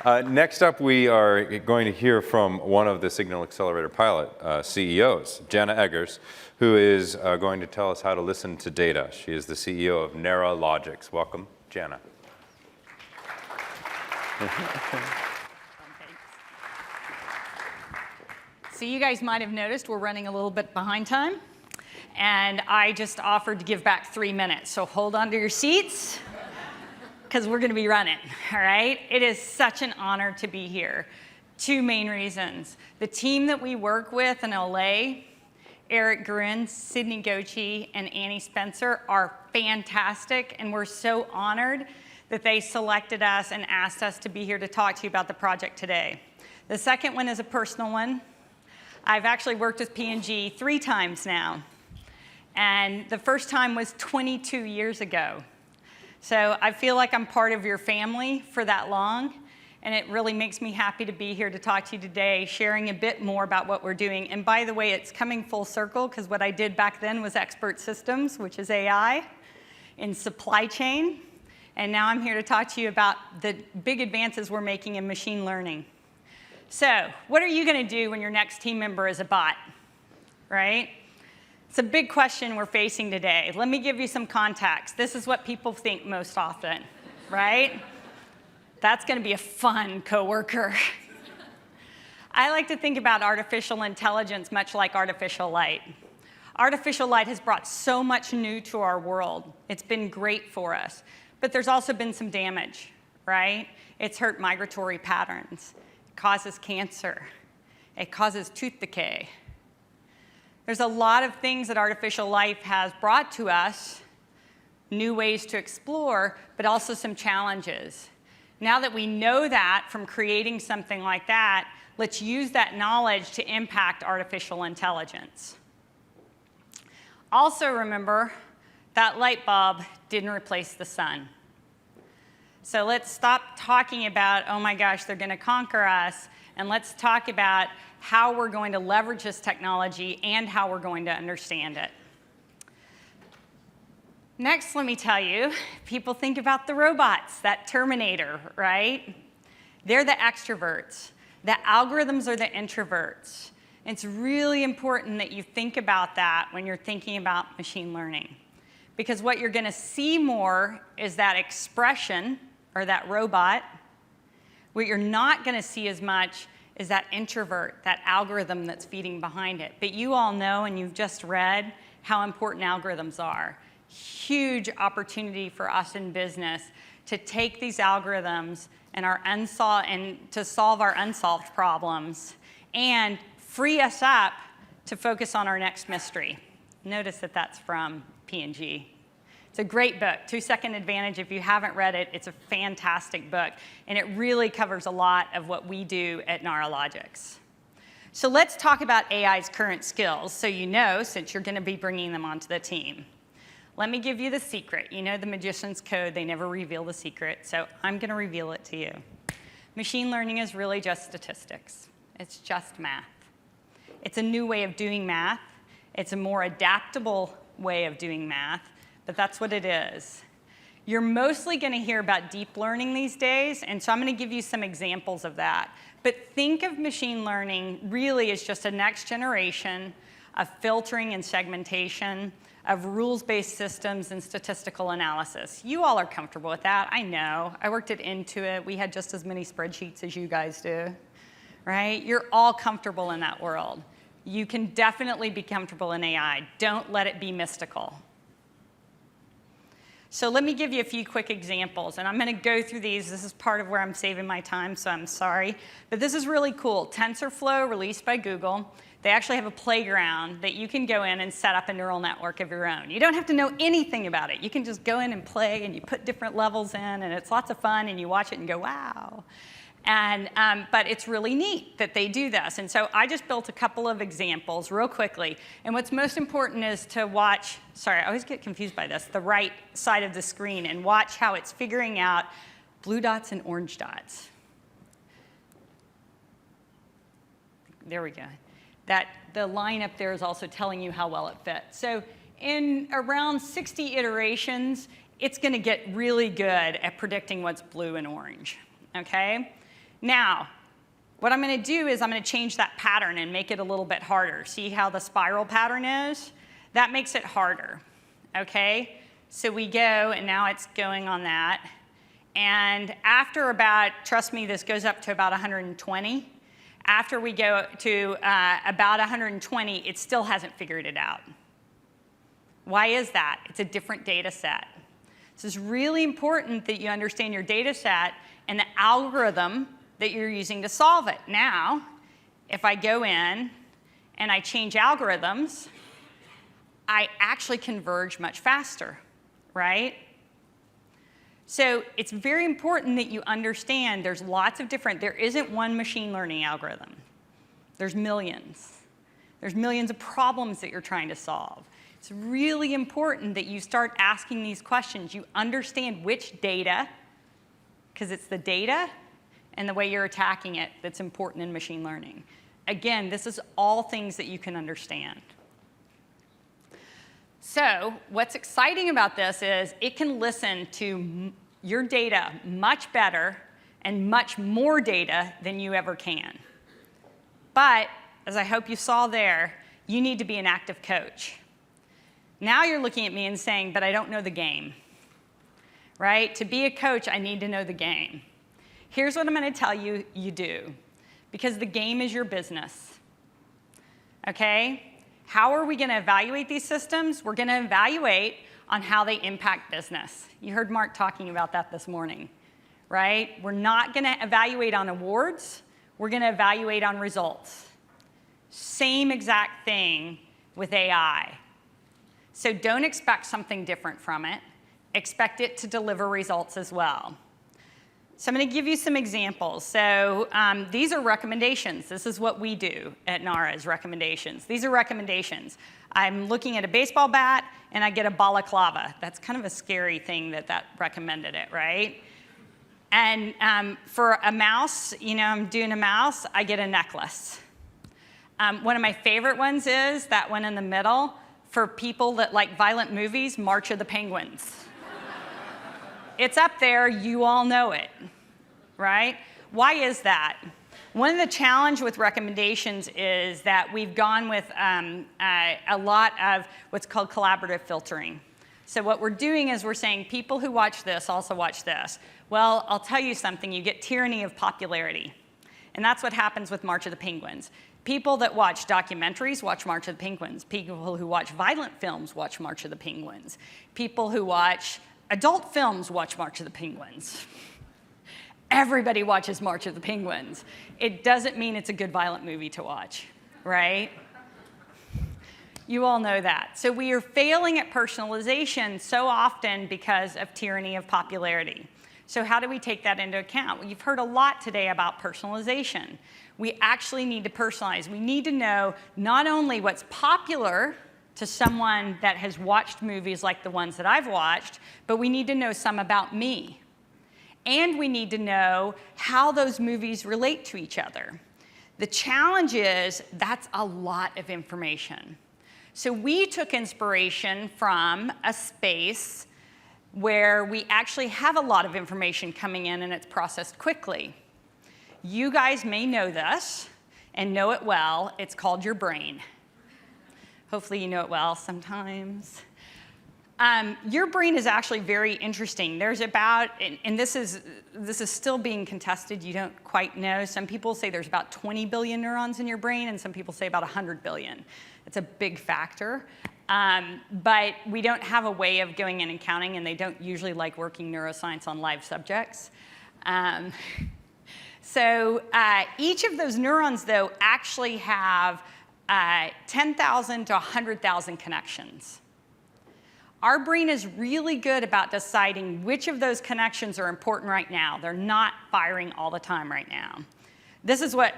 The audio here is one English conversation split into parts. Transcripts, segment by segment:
Next up, we are going to hear from one of the Signal Accelerator pilot CEOs, Jana, who is going to tell us how to listen to data. She is the CEO of Nara Logics. Welcome, Jana. So you guys might have noticed we're running a little bit behind time. And I just offered to give back 3 minutes. So hold on to your seats, because we're going to be running, all right? It is such an honor to be here. 2 main reasons. The team that we work with in LA, Eric Gurin, Sydney Gochi, and Annie Spencer, are fantastic, and we're so honored that they selected us and asked us to be here to talk to you about the project today. The second one is a personal one. I've actually worked with P&G 3 times now, and the first time was 22 years ago. So I feel like I'm part of your family for that long, and it really makes me happy to be here to talk to you today, sharing a bit more about what we're doing. And by the way, it's coming full circle, because what I did back then was expert systems, which is AI, in supply chain. And now I'm here to talk to you about the big advances we're making in machine learning. So what are you going to do when your next team member is a bot, right? It's a big question we're facing today. Let me give you some context. This is what people think most often, right? That's going to be a fun coworker. I like to think about artificial intelligence much like artificial light. Artificial light has brought so much new to our world. It's been great for us. But there's also been some damage, right? It's hurt migratory patterns. It causes cancer. It causes tooth decay. There's a lot of things that artificial life has brought to us, new ways to explore, but also some challenges. Now that we know that from creating something like that, let's use that knowledge to impact artificial intelligence. Also remember, that light bulb didn't replace the sun. So let's stop talking about, oh my gosh, they're going to conquer us, and let's talk about how we're going to leverage this technology and how we're going to understand it. Next, let me tell you, people think about the robots, that Terminator, right? They're the extroverts. The algorithms are the introverts. It's really important that you think about that when you're thinking about machine learning. Because what you're going to see more is that expression, or that robot. What you're not going to see as much is that introvert, that algorithm that's feeding behind it. But you all know, and you've just read, how important algorithms are. Huge opportunity for us in business to take these algorithms and to solve our unsolved problems and free us up to focus on our next mystery. Notice that that's from P&G. It's a great book, 2-Second Advantage. If you haven't read it, it's a fantastic book. And it really covers a lot of what we do at Nara Logics. So let's talk about AI's current skills so you know, since you're going to be bringing them onto the team. Let me give you the secret. You know the magician's code. They never reveal the secret. So I'm going to reveal it to you. Machine learning is really just statistics. It's just math. It's a new way of doing math. It's a more adaptable way of doing math. But that's what it is. You're mostly going to hear about deep learning these days, and so I'm going to give you some examples of that. But think of machine learning really as just a next generation of filtering and segmentation, of rules-based systems and statistical analysis. You all are comfortable with that, I know. I worked at Intuit. We had just as many spreadsheets as you guys do, right? You're all comfortable in that world. You can definitely be comfortable in AI. Don't let it be mystical. So let me give you a few quick examples, and I'm going to go through these. This is part of where I'm saving my time, so I'm sorry. But this is really cool. TensorFlow, released by Google. They actually have a playground that you can go in and set up a neural network of your own. You don't have to know anything about it. You can just go in and play, and you put different levels in, and it's lots of fun, and you watch it and go, wow. But it's really neat that they do this. And so I just built a couple of examples real quickly. And what's most important is to watch, sorry, I always get confused by this, the right side of the screen, and watch how it's figuring out blue dots and orange dots. There we go. The line up there is also telling you how well it fits. So in around 60 iterations, it's going to get really good at predicting what's blue and orange. Okay? Now, what I'm going to do is I'm going to change that pattern and make it a little bit harder. See how the spiral pattern is? That makes it harder, okay? So we go, and now it's going on that. And after about, trust me, this goes up to about 120. After we go to about 120, it still hasn't figured it out. Why is that? It's a different data set. So it's really important that you understand your data set and the algorithm that you're using to solve it. Now, if I go in and I change algorithms, I actually converge much faster, right? So it's very important that you understand there's lots of different, there isn't one machine learning algorithm. There's millions. There's millions of problems that you're trying to solve. It's really important that you start asking these questions. You understand which data, because it's the data and the way you're attacking it that's important in machine learning. Again, this is all things that you can understand. So what's exciting about this is it can listen to your data much better and much more data than you ever can. But, as I hope you saw there, you need to be an active coach. Now you're looking at me and saying, but I don't know the game, right? To be a coach, I need to know the game. Here's what I'm going to tell you you do, because the game is your business, okay? How are we going to evaluate these systems? We're going to evaluate on how they impact business. You heard Mark talking about that this morning, right? We're not going to evaluate on awards. We're going to evaluate on results. Same exact thing with AI. So don't expect something different from it. Expect it to deliver results as well. So I'm going to give you some examples. So these are recommendations. This is what we do at Nara is recommendations. These are recommendations. I'm looking at a baseball bat, and I get a balaclava. That's kind of a scary thing that recommended it, right? And for a mouse, I'm doing a mouse, I get a necklace. One of my favorite ones is that one in the middle. For people that like violent movies, March of the Penguins. It's up there, you all know it, right? Why is that? One of the challenges with recommendations is that we've gone with a lot of what's called collaborative filtering. So what we're doing is we're saying people who watch this also watch this. Well, I'll tell you something, you get tyranny of popularity. And that's what happens with March of the Penguins. People that watch documentaries watch March of the Penguins. People who watch violent films watch March of the Penguins. People who watch adult films watch March of the Penguins. Everybody watches March of the Penguins. It doesn't mean it's a good violent movie to watch, right? You all know that. So we are failing at personalization so often because of tyranny of popularity. So how do we take that into account? Well, you've heard a lot today about personalization. We actually need to personalize. We need to know not only what's popular to someone that has watched movies like the ones that I've watched, but we need to know some about me. And we need to know how those movies relate to each other. The challenge is that's a lot of information. So we took inspiration from a space where we actually have a lot of information coming in and it's processed quickly. You guys may know this and know it well. It's called your brain. Hopefully you know it well sometimes. Your brain is actually very interesting. There's about, and this is still being contested, you don't quite know. Some people say there's about 20 billion neurons in your brain, and some people say about 100 billion. It's a big factor. But we don't have a way of going in and counting, and they don't usually like working neuroscience on live subjects. So each of those neurons, though, actually have 10,000 to 100,000 connections. Our brain is really good about deciding which of those connections are important right now. They're not firing all the time right now. This is what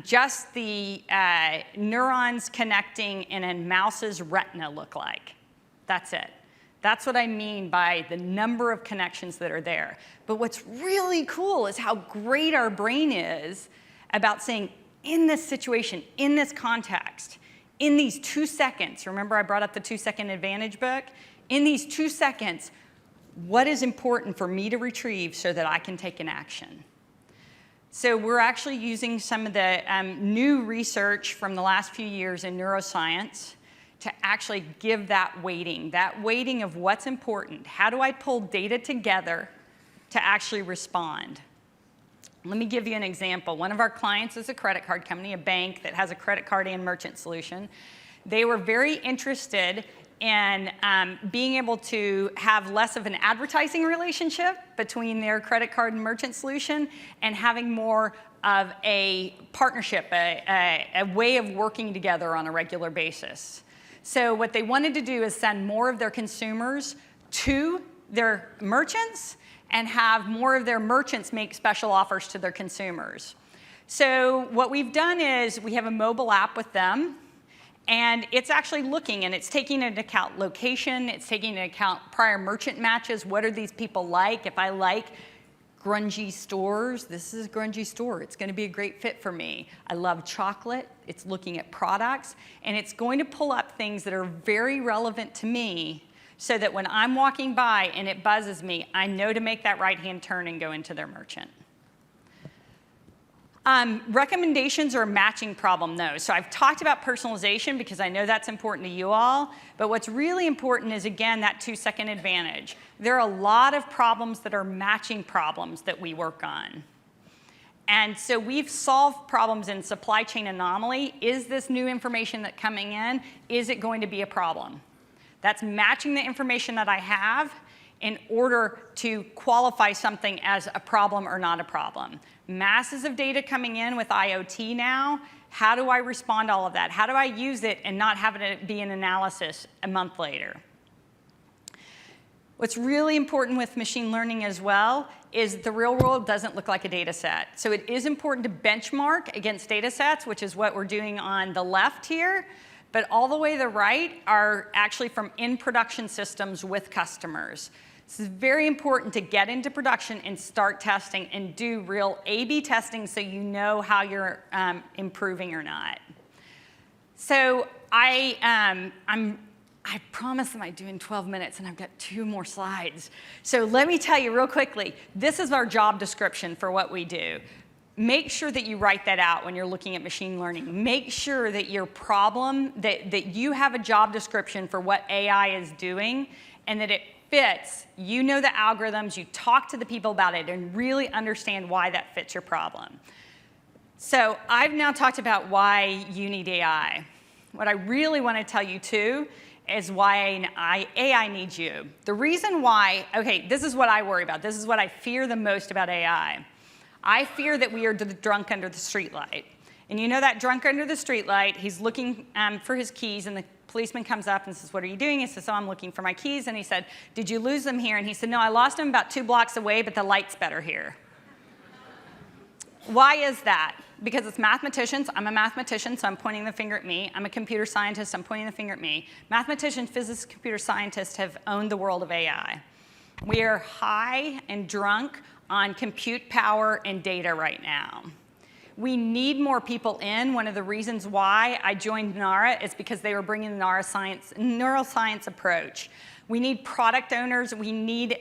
just the neurons connecting in a mouse's retina look like. That's it. That's what I mean by the number of connections that are there. But what's really cool is how great our brain is about saying, in this situation, in this context, in these 2 seconds, remember I brought up the 2-second advantage book? In these 2 seconds, what is important for me to retrieve so that I can take an action? So we're actually using some of the new research from the last few years in neuroscience to actually give that weighting of what's important. How do I pull data together to actually respond? Let me give you an example. One of our clients is a credit card company, a bank that has a credit card and merchant solution. They were very interested in being able to have less of an advertising relationship between their credit card and merchant solution and having more of a partnership, a way of working together on a regular basis. So what they wanted to do is send more of their consumers to their merchants and have more of their merchants make special offers to their consumers. So what we've done is we have a mobile app with them, and it's actually looking, and it's taking into account location, it's taking into account prior merchant matches. What are these people like? If I like grungy stores, this is a grungy store. It's going to be a great fit for me. I love chocolate. It's looking at products, and it's going to pull up things that are very relevant to me so that when I'm walking by and it buzzes me, I know to make that right-hand turn and go into their merchant. Recommendations are a matching problem, though. So I've talked about personalization because I know that's important to you all. But what's really important is, again, that 2-second advantage. There are a lot of problems that are matching problems that we work on. And so we've solved problems in supply chain anomaly. Is this new information that's coming in? Is it going to be a problem? That's matching the information that I have in order to qualify something as a problem or not a problem. Masses of data coming in with IoT now. How do I respond to all of that? How do I use it and not have it be an analysis a month later? What's really important with machine learning as well is the real world doesn't look like a data set. So it is important to benchmark against data sets, which is what we're doing on the left here. But all the way to the right are actually from in-production systems with customers. This is very important to get into production and start testing and do real A/B testing so you know how you're improving or not. So I promised them I'd do in 12 minutes, and I've got 2 more slides. So let me tell you real quickly, this is our job description for what we do. Make sure that you write that out when you're looking at machine learning. Make sure that your problem, that you have a job description for what AI is doing and that it fits. You know the algorithms, you talk to the people about it and really understand why that fits your problem. So I've now talked about why you need AI. What I really want to tell you too is why AI needs you. The reason why, okay, this is what I worry about. This is what I fear the most about AI. I fear that we are the drunk under the streetlight. And you know that drunk under the streetlight, he's looking for his keys, and the policeman comes up and says, "What are you doing?" He says, "Oh, I'm looking for my keys." And he said, "Did you lose them here?" And he said, "No, I lost them about 2 blocks away, but the light's better here." Why is that? Because it's mathematicians. I'm a mathematician, so I'm pointing the finger at me. I'm a computer scientist. I'm pointing the finger at me. Mathematicians, physicists, computer scientists have owned the world of AI. We are high and drunk on compute power and data right now. We need more people in. One of the reasons why I joined Nara is because they were bringing the neuroscience approach. We need product owners. We need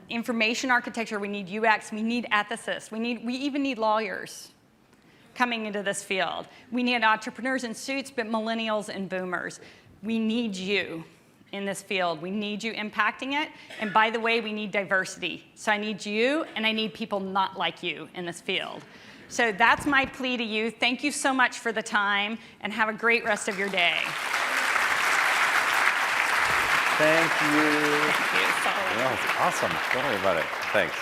information architecture. We need UX. We need ethicists. We even need lawyers coming into this field. We need entrepreneurs in suits, but millennials and boomers. We need you in this field. We need you impacting it. And by the way, we need diversity. So I need you, and I need people not like you in this field. So that's my plea to you. Thank you so much for the time, and have a great rest of your day. Thank you. Thank you. That was awesome. Don't worry about it. Thanks.